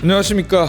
안녕하십니까.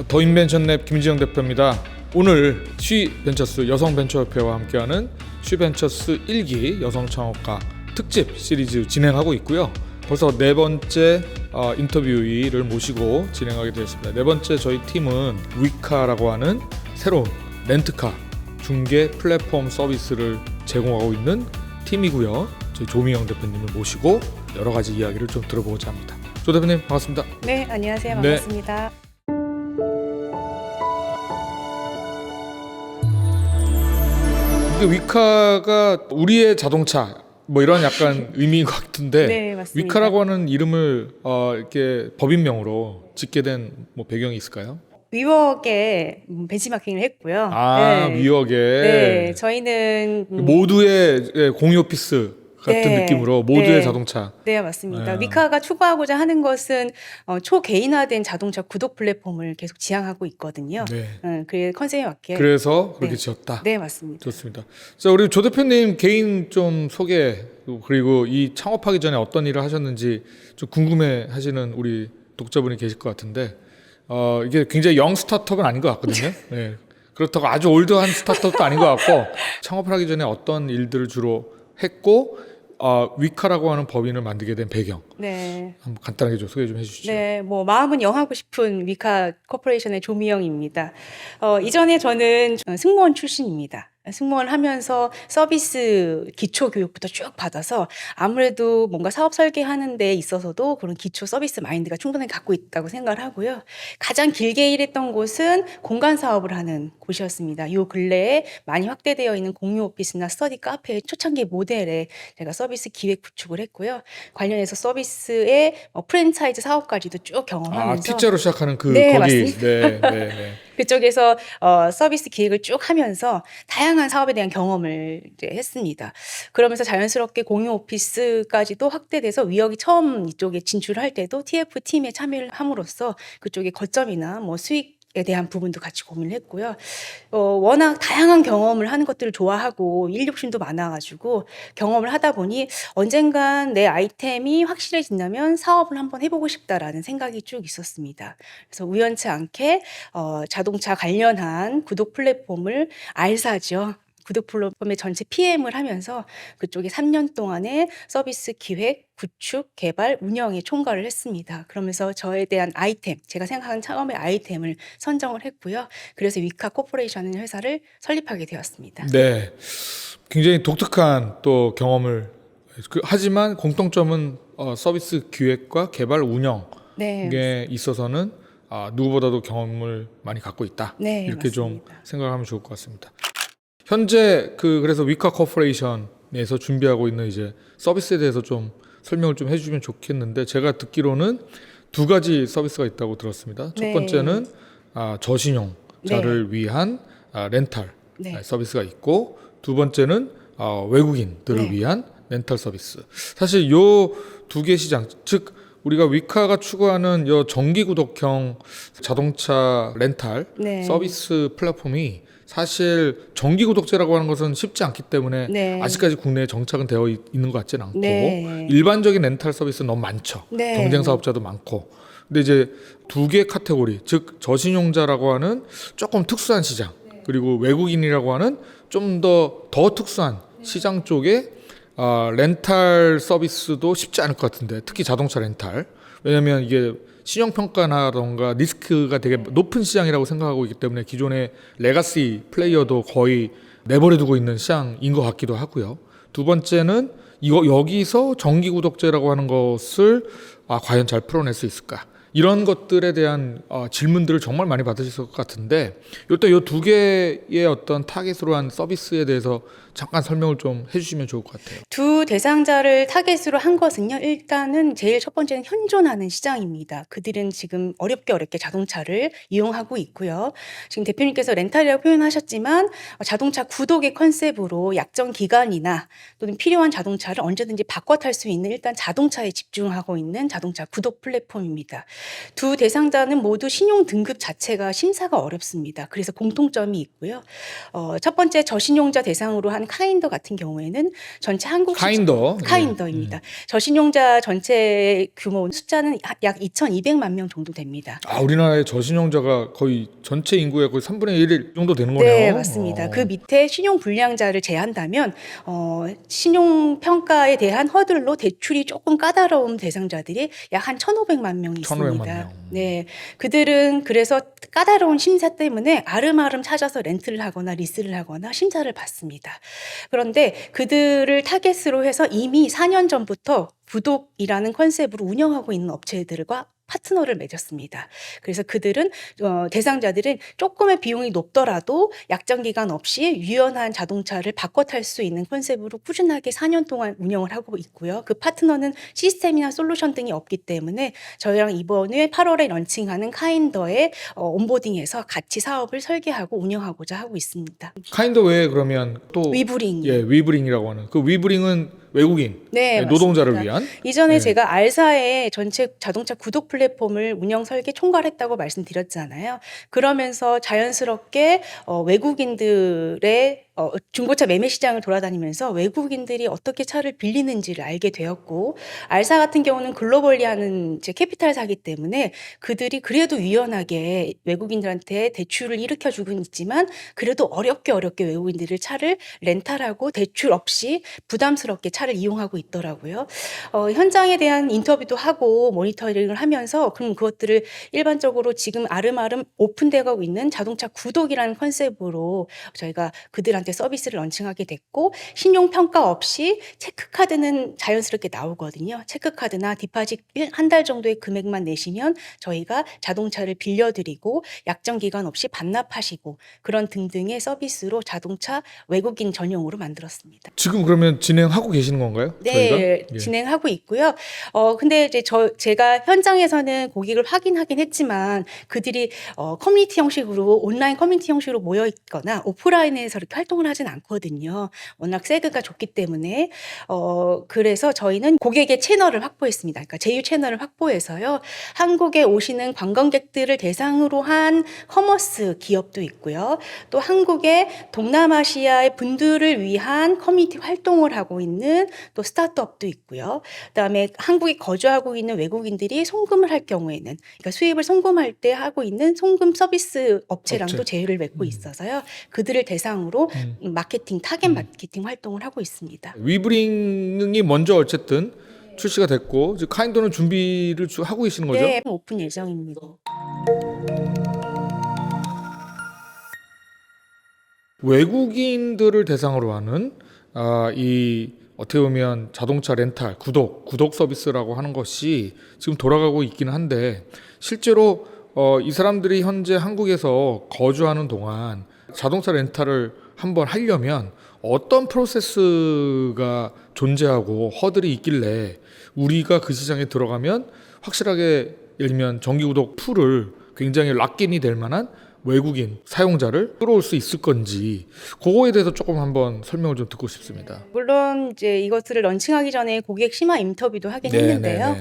더인벤션랩 김지영 대표입니다. 오늘 쉬벤처스 여성벤처협회와 함께하는 쉬벤처스 1기 여성창업가 특집 시리즈 진행하고 있고요. 벌써 네 번째 인터뷰를 모시고 진행하게 되었습니다. 네 번째 저희 팀은 위카라고 하는 새로운 렌트카 중개 플랫폼 서비스를 제공하고 있는 팀이고요. 저희 조미영 대표님을 모시고 여러 가지 이야기를 좀 들어보고자 합니다. 조 대표님 반갑습니다. 네, 안녕하세요. 반갑습니다. 이게 위카가 우리의 자동차 뭐 이런 약간 의미인 것 같은데 네, 맞습니다. 위카라고 하는 이름을 이렇게 법인명으로 짓게 된 뭐 배경이 있을까요? 위워크에 벤치마킹을 했고요. 네. 위워크에 네, 저희는 모두의 공유 오피스 같은 네, 느낌으로 모두의 네. 자동차. 네, 맞습니다. 네. 위카가 추구하고자 하는 것은 초개인화된 자동차 구독 플랫폼을 계속 지향하고 있거든요. 네. 그 컨셉에 맞게. 그래서 그렇게 네. 지었다. 네, 맞습니다. 좋습니다. 자, 우리 조 대표님 개인 좀 소개, 그리고 이 창업하기 전에 어떤 일을 하셨는지 좀 궁금해하시는 우리 독자분이 계실 것 같은데 이게 굉장히 영 스타트업은 아닌 것 같거든요. 네. 그렇다고 아주 올드한 스타트업도 아닌 것 같고 창업을 하기 전에 어떤 일들을 주로 했고 위카라고 하는 법인을 만들게 된 배경 네. 한번 간단하게 좀 소개 좀 해주시죠. 네, 뭐 마음은 영하고 싶은 위카 코퍼레이션의 조미영입니다. 이전에 저는 승무원 출신입니다. 승무원을 하면서 서비스 기초 교육부터 쭉 받아서 아무래도 뭔가 사업 설계하는 데 있어서도 그런 기초 서비스 마인드가 충분히 갖고 있다고 생각을 하고요. 가장 길게 일했던 곳은 공간 사업을 하는 곳이었습니다. 요 근래에 많이 확대되어 있는 공유 오피스나 스터디 카페의 초창기 모델에 제가 서비스 기획 구축을 했고요. 관련해서 서비스의 프랜차이즈 사업까지도 쭉 경험하면서 T자로 시작하는 네, 거기. 맞습니다. 네. 그쪽에서 서비스 기획을 쭉 하면서 다양한 사업에 대한 경험을 이제 했습니다. 그러면서 자연스럽게 공유 오피스까지도 확대돼서 위역이 처음 이쪽에 진출할 때도 TF 팀에 참여를 함으로써 그쪽의 거점이나 뭐 수익에 대한 부분도 같이 고민을 했고요. 워낙 다양한 경험을 하는 것들을 좋아하고 일 욕심도 많아가지고 경험을 하다 보니 언젠간 내 아이템이 확실해진다면 사업을 한번 해보고 싶다라는 생각이 쭉 있었습니다. 그래서 우연치 않게 자동차 관련한 구독 플랫폼을 알사죠. 구독 플랫폼의 전체 PM을 하면서 그쪽에 3년 동안의 서비스 기획, 구축, 개발, 운영에 총괄을 했습니다. 그러면서 저에 대한 아이템, 제가 생각하는 처음의 아이템을 선정을 했고요. 그래서 위카 코퍼레이션이라는 회사를 설립하게 되었습니다. 네. 굉장히 독특한 또 경험을 하지만 공통점은 서비스 기획과 개발 운영에 네, 있어서는 누구보다도 경험을 많이 갖고 있다. 네, 이렇게 좀 맞습니다. 생각하면 좋을 것 같습니다. 현재 그래서 위카 코퍼레이션에서 준비하고 있는 이제 서비스에 대해서 좀 설명을 좀 해주면 좋겠는데 제가 듣기로는 두 가지 서비스가 있다고 들었습니다. 첫 네. 번째는 저신용자를 위한 렌탈 네. 서비스가 있고 두 번째는 외국인들을 네. 위한 렌탈 서비스. 사실 요 두 개 시장, 즉 우리가 위카가 추구하는 요 정기 구독형 자동차 렌탈 네. 서비스 플랫폼이 사실 정기 구독제라고 하는 것은 쉽지 않기 때문에 네. 아직까지 국내에 정착은 되어 있는 것 같지는 않고 네. 일반적인 렌탈 서비스는 너무 많죠. 네. 경쟁 사업자도 많고. 근데 이제 두 개 카테고리, 즉 저신용자라고 하는 조금 특수한 시장, 그리고 외국인이라고 하는 좀 더 특수한 시장 쪽에 렌탈 서비스도 쉽지 않을 것 같은데, 특히 자동차 렌탈. 왜냐하면 이게 신용평가나던가 리스크가 되게 높은 시장이라고 생각하고 있기 때문에 기존의 레가시 플레이어도 거의 내버려두고 있는 시장인 것 같기도 하고요. 두 번째는 여기서 정기 구독제라고 하는 것을 과연 잘 풀어낼 수 있을까? 이런 것들에 대한 질문들을 정말 많이 받으실 것 같은데 일단 이 두 개의 어떤 타겟으로 한 서비스에 대해서 잠깐 설명을 좀 해주시면 좋을 것 같아요. 두 대상자를 타겟으로 한 것은요. 일단은 제일 첫 번째는 현존하는 시장입니다. 그들은 지금 어렵게 자동차를 이용하고 있고요. 지금 대표님께서 렌탈이라고 표현하셨지만 자동차 구독의 컨셉으로 약정 기간이나 또는 필요한 자동차를 언제든지 바꿔 탈 수 있는 일단 자동차에 집중하고 있는 자동차 구독 플랫폼입니다. 두 대상자는 모두 신용 등급 자체가 심사가 어렵습니다. 그래서 공통점이 있고요. 첫 번째 저신용자 대상으로 한 카인더 같은 경우에는 전체 한국 카인더. 카인더입니다. 저신용자 전체 규모 숫자는 약 2,200만 명 정도 됩니다. 아, 우리나라의 저신용자가 거의 전체 인구의 거의 3분의 1 정도 되는 거네요. 네, 맞습니다. 그 밑에 신용 불량자를 제한다면 신용 평가에 대한 허들로 대출이 조금 까다로운 대상자들이 약 한 1,500만 명이 1,500만 있습니다. 명. 네, 그들은 그래서 까다로운 심사 때문에 아름아름 찾아서 렌트를 하거나 리스를 하거나 심사를 받습니다. 그런데 그들을 타겟으로 해서 이미 4년 전부터 구독이라는 컨셉으로 운영하고 있는 업체들과 파트너를 맺었습니다. 그래서 그들은 대상자들은 조금의 비용이 높더라도 약정 기간 없이 유연한 자동차를 바꿔 탈 수 있는 컨셉으로 꾸준하게 4년 동안 운영을 하고 있고요. 그 파트너는 시스템이나 솔루션 등이 없기 때문에 저희랑 이번에 8월에 런칭하는 카인더의 온보딩에서 같이 사업을 설계하고 운영하고자 하고 있습니다. 카인더 외에 그러면 또 위브링. 예, 위브링이라고 하는 그 위브링은 외국인 네, 노동자를 맞습니다. 위한 이전에 네. 제가 알사의 전체 자동차 구독 플랫폼을 운영 설계 총괄했다고 말씀드렸잖아요. 그러면서 자연스럽게 외국인들의 중고차 매매 시장을 돌아다니면서 외국인들이 어떻게 차를 빌리는지를 알게 되었고, 알사 같은 경우는 글로벌리 하는 이제 캐피탈사기 때문에 그들이 그래도 유연하게 외국인들한테 대출을 일으켜주고 있지만 그래도 어렵게 외국인들을 차를 렌탈하고 대출 없이 부담스럽게 차를 이용하고 있더라고요. 현장에 대한 인터뷰도 하고 모니터링을 하면서 그럼 그것들을 일반적으로 지금 아름아름 오픈되고 있는 자동차 구독이라는 컨셉으로 저희가 그들한테 서비스를 런칭하게 됐고, 신용평가 없이 체크카드는 자연스럽게 나오거든요. 체크카드나 디파짓 한 달 정도의 금액만 내시면 저희가 자동차를 빌려드리고 약정 기간 없이 반납하시고 그런 등등의 서비스로 자동차 외국인 전용으로 만들었습니다. 지금 그러면 진행하고 계시는 건가요? 네, 저희가? 예. 진행하고 있고요. 근데 이제 제가 현장에서는 고객을 확인하긴 했지만 그들이 커뮤니티 형식으로 온라인 커뮤니티 형식으로 모여 있거나 오프라인에서 이렇게 활동을 하진 않거든요. 워낙 세그가 좋기 때문에 그래서 저희는 고객의 채널을 확보했습니다. 그러니까 제휴 채널을 확보해서요. 한국에 오시는 관광객들을 대상으로 한 커머스 기업도 있고요. 또 한국의 동남아시아의 분들을 위한 커뮤니티 활동을 하고 있는 또 스타트업도 있고요. 그다음에 한국에 거주하고 있는 외국인들이 송금을 할 경우에는, 그러니까 수입을 송금할 때 하고 있는 송금 서비스 업체랑도 업체. 제휴를 맺고 있어서요. 그들을 대상으로 마케팅, 타겟 마케팅 활동을 하고 있습니다. 위브링이 먼저 어쨌든 출시가 됐고 이제 카인더는 준비를 하고 계시는 거죠? 네, 오픈 예정입니다. 외국인들을 대상으로 하는 이 어떻게 보면 자동차 렌탈, 구독 서비스라고 하는 것이 지금 돌아가고 있기는 한데 실제로 이 사람들이 현재 한국에서 거주하는 동안 자동차 렌탈을 한번 하려면 어떤 프로세스가 존재하고 허들이 있길래 우리가 그 시장에 들어가면 확실하게 예를 들면 정기구독 풀을 굉장히 락인이 될 만한 외국인 사용자를 끌어올 수 있을 건지 그거에 대해서 조금 한번 설명을 좀 듣고 싶습니다. 물론 이제 이것을 런칭하기 전에 고객 심화 인터뷰도 하긴 했는데요.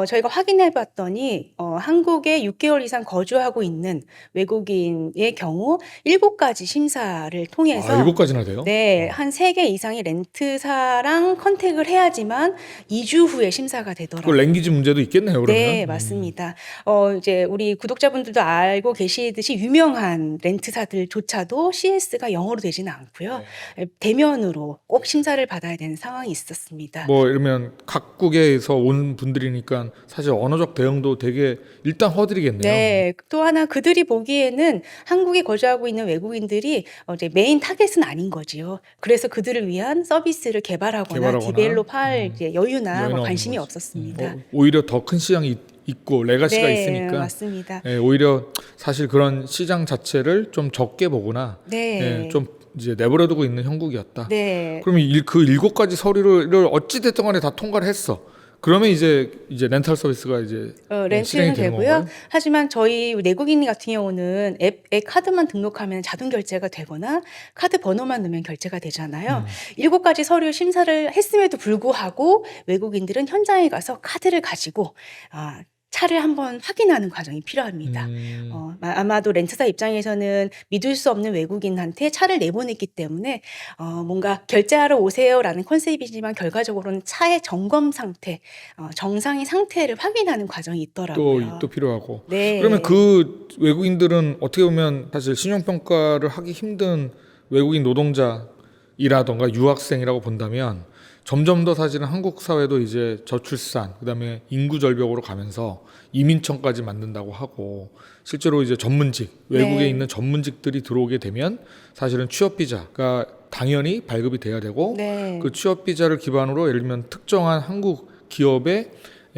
저희가 확인해 봤더니 한국에 6개월 이상 거주하고 있는 외국인의 경우 7가지 심사를 통해서 7가지나 돼요? 네, 한 3개 이상의 렌트사랑 컨택을 해야지만 2주 후에 심사가 그 되더라고요. 랭귀지 문제도 있겠네요, 그러면. 네, 맞습니다. 이제 우리 구독자분들도 알고 계시듯이 유명한 렌트사들조차도 CS가 영어로 되지는 않고요. 대면으로 꼭 심사를 받아야 되는 상황이 있었습니다. 뭐 이러면 각국에서 온 분들이니까 사실 언어적 대응도 되게 일단 허들이겠네요. 네, 또 하나 그들이 보기에는 한국에 거주하고 있는 외국인들이 이제 메인 타겟은 아닌 거지요. 그래서 그들을 위한 서비스를 개발하거나 디벨롭할 이제 여유나 뭐 관심이 없었습니다. 오히려 더 큰 시장이 있고 레가시가 네, 있으니까 맞습니다. 오히려 사실 그런 시장 자체를 좀 적게 보거나 네. 좀 이제 내버려두고 있는 형국이었다. 네. 그러면 그 7가지 서류를 어찌 됐든 간에 다 통과를 했어. 그러면 이제 렌탈 서비스가 이제 렌트는 실행이 되는 되고요. 건가요? 하지만 저희 내국인 같은 경우는 앱에 카드만 등록하면 자동 결제가 되거나 카드 번호만 넣으면 결제가 되잖아요. 7가지 서류 심사를 했음에도 불구하고 외국인들은 현장에 가서 카드를 가지고 차를 한번 확인하는 과정이 필요합니다. 아마도 렌트사 입장에서는 믿을 수 없는 외국인한테 차를 내보냈기 때문에 뭔가 결제하러 오세요라는 컨셉이지만 결과적으로는 차의 점검 상태, 정상의 상태를 확인하는 과정이 있더라고요. 또 필요하고. 네. 그러면 그 외국인들은 어떻게 보면 사실 신용평가를 하기 힘든 외국인 노동자이라던가 유학생이라고 본다면 점점 더 사실은 한국 사회도 이제 저출산, 그다음에 인구 절벽으로 가면서 이민청까지 만든다고 하고 실제로 이제 전문직, 외국에 네. 있는 전문직들이 들어오게 되면 사실은 취업 비자가 당연히 발급이 돼야 되고 네. 그 취업 비자를 기반으로 예를 들면 특정한 한국 기업에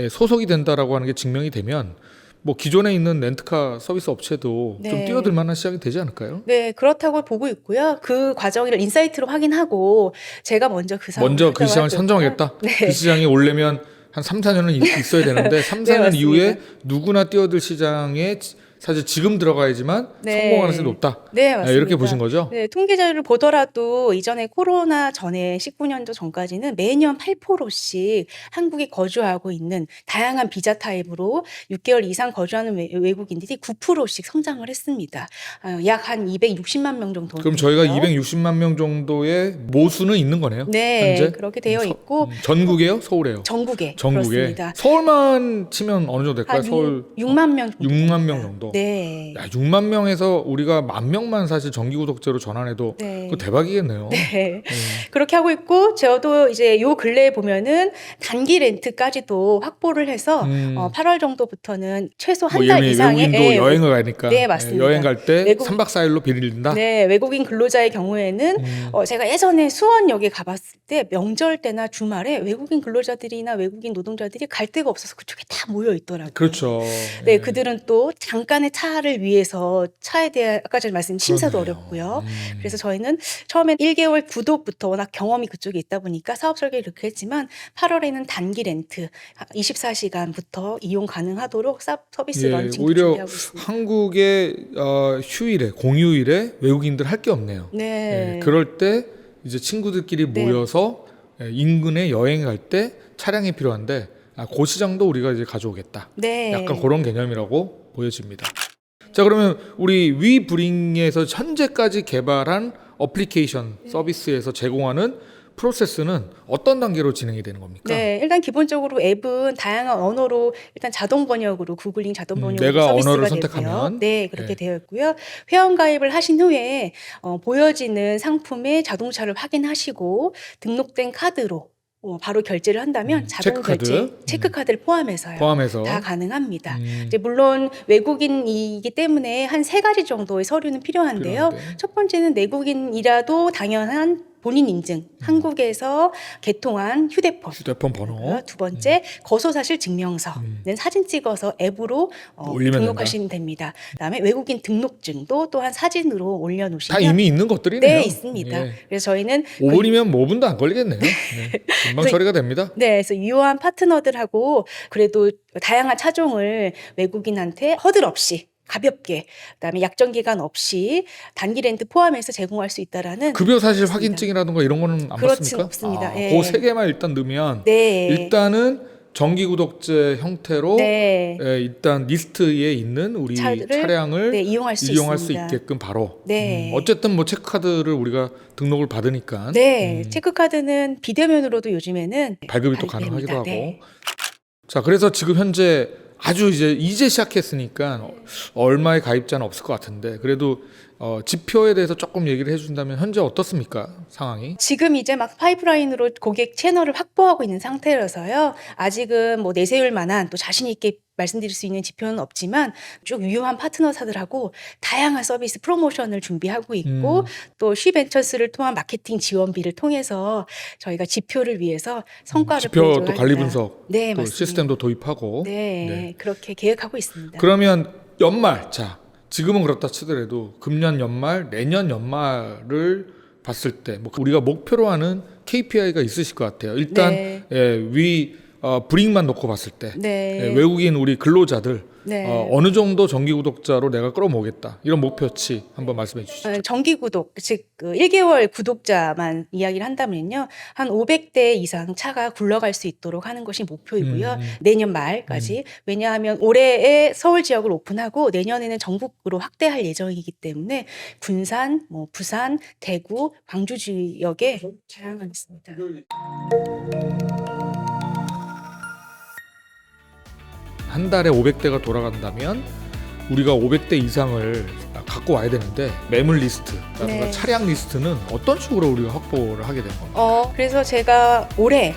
소속이 된다라고 하는 게 증명이 되면 뭐 기존에 있는 렌트카 서비스 업체도 좀 네. 뛰어들 만한 시장이 되지 않을까요? 네, 그렇다고 보고 있고요. 그 과정을 인사이트로 확인하고 제가 먼저 그 사업을 먼저 그 하자고 시장을 할 거고요. 선정하겠다. 네. 그 시장이 오려면 한 3, 4년은 있어야 되는데 3, 네, 4년 맞습니다. 이후에 누구나 뛰어들 시장에 사실 지금 들어가야지만 네. 성공 가능성이 높다. 네, 맞습니다. 이렇게 보신 거죠? 네, 통계 자료를 보더라도 이전에 코로나 전에 19년도 전까지는 매년 8%씩 한국에 거주하고 있는 다양한 비자 타입으로 6개월 이상 거주하는 외국인들이 9%씩 성장을 했습니다. 약 한 260만 명 정도. 그럼 저희가 되고요. 260만 명 정도의 모수는 있는 거네요. 네, 현재? 그렇게 되어 있고 전국에요? 서울에요? 전국에 전국에. 그렇습니다. 서울만 치면 어느 정도 될까요? 한 서울 6만 명 정도. 6만 명 정도. 네. 야, 6만 명에서 우리가 10,000명만 사실 정기 구독자로 전환해도 네. 그거 대박이겠네요. 네. 그렇게 하고 있고 저도 이제 요 근래에 보면은 단기 렌트까지도 확보를 해서 8월 정도부터는 최소 한 달 예를 이상의 외국인도 여행을 가니까 네, 맞습니다. 여행 갈 때 외국- 3박 4일로 빌린다. 네, 외국인 근로자의 경우에는 제가 예전에 수원역에 가봤을 때 명절 때나 주말에 외국인 근로자들이나 외국인 노동자들이 갈 데가 없어서 그쪽에 다 모여 있더라고요. 그렇죠. 네, 예. 그들은 또 잠깐의 차를 위해서 차에 대한 아까 전에 말씀 심사도 그러네요. 어렵고요. 그래서 저희는 처음엔 1개월 구독부터 워낙 경험이 그쪽에 있다 보니까 사업 설계를 이렇게 했지만 8월에는 단기 렌트 24시간부터 이용 가능하도록 서비스 예, 런칭 오히려 준비하고 있습니다. 한국의 휴일에 공휴일에 외국인들 할 게 없네요. 네. 예, 그럴 때 이제 친구들끼리 네. 모여서 인근에 여행 갈 때 차량이 필요한데 그 시장도 우리가 이제 가져오겠다. 네. 약간 그런 개념이라고 보여집니다. 자, 그러면 우리 위브링에서 현재까지 개발한 어플리케이션 서비스에서 제공하는 프로세스는 어떤 단계로 진행이 되는 겁니까? 네, 일단 기본적으로 앱은 다양한 언어로 일단 자동 번역으로 구글링 자동 번역으로 내가 서비스가 언어를 되고요. 선택하면? 네, 그렇게 네. 되어 있고요. 회원 가입을 하신 후에 보여지는 상품의 자동차를 확인하시고 등록된 카드로 바로 결제를 한다면 자동 체크카드? 결제, 체크카드를 포함해서요. 포함해서 다 가능합니다. 음, 이제 물론 외국인이기 때문에 한 3가지 정도의 서류는 필요한데요. 필요한데. 첫 번째는 내국인이라도 당연한 본인 인증, 한국에서 개통한 휴대폰 번호 두 번째 거소사실 증명서는 사진 찍어서 앱으로 올리면 등록하시면 됩니다. 그다음에 외국인 등록증도 또한 사진으로 다 올려놓으시면 이미 있는 것들이네요. 네, 있습니다. 예. 그래서 저희는 5분이면 뭐 5분도 안 걸리겠네요. 네. 금방 그래서 처리가 됩니다. 네, 그래서 유효한 파트너들하고 그래도 다양한 차종을 외국인한테 허들 없이 가볍게 그다음에 약정 기간 없이 단기 렌트 포함해서 제공할 수 있다라는 급여 사실 그렇습니다. 확인증이라든가 이런 거는 안 그렇진 받습니까? 없습니다. 예. 그 세 개만 일단 넣으면 네. 일단은 정기 구독제 형태로 네. 일단 리스트에 있는 우리 차량을 네, 이용할 수 수 있습니다. 있게끔 바로. 네. 어쨌든 뭐 체크카드를 우리가 등록을 받으니까 네, 체크카드는 비대면으로도 요즘에는 발급이 또 발급됩니다. 가능하기도 하고. 네. 자, 그래서 지금 현재 아주 이제 시작했으니까 얼마의 가입자는 없을 것 같은데 그래도 지표에 대해서 조금 얘기를 해준다면 현재 어떻습니까 상황이? 지금 이제 막 파이프라인으로 고객 채널을 확보하고 있는 상태라서요. 아직은 뭐 내세울 만한 또 자신 있게 말씀드릴 수 있는 지표는 없지만 쭉 유효한 파트너사들하고 다양한 서비스 프로모션을 준비하고 있고 또 쉬벤처스를 통한 마케팅 지원비를 통해서 저희가 지표를 위해서 성과를 지표 보여줘야 또 관리 합니다. 분석 네, 또 맞습니다. 시스템도 도입하고. 네, 그렇게 계획하고 있습니다. 그러면 연말 자 지금은 그렇다 치더라도 금년 연말 내년 연말을 봤을 때 뭐 우리가 목표로 하는 KPI가 있으실 것 같아요. 일단 네. 브링만 놓고 봤을 때 네. 외국인 우리 근로자들 네. 어느 정도 정기 구독자로 내가 끌어모으겠다 이런 목표치 한번 말씀해 주시죠. 정기 구독, 즉 1개월 구독자만 이야기를 한다면요. 한 500대 이상 차가 굴러갈 수 있도록 하는 것이 목표이고요. 내년 말까지. 왜냐하면 올해에 서울 지역을 오픈하고 내년에는 전국으로 확대할 예정이기 때문에 군산, 뭐 부산, 대구, 광주 지역에 촬영하겠습니다. 한 달에 500대가 돌아간다면 우리가 500대 이상을 갖고 와야 되는데 매물 리스트라든가 네. 차량 리스트는 어떤 식으로 우리가 확보를 하게 된 겁니까? 그래서 제가 올해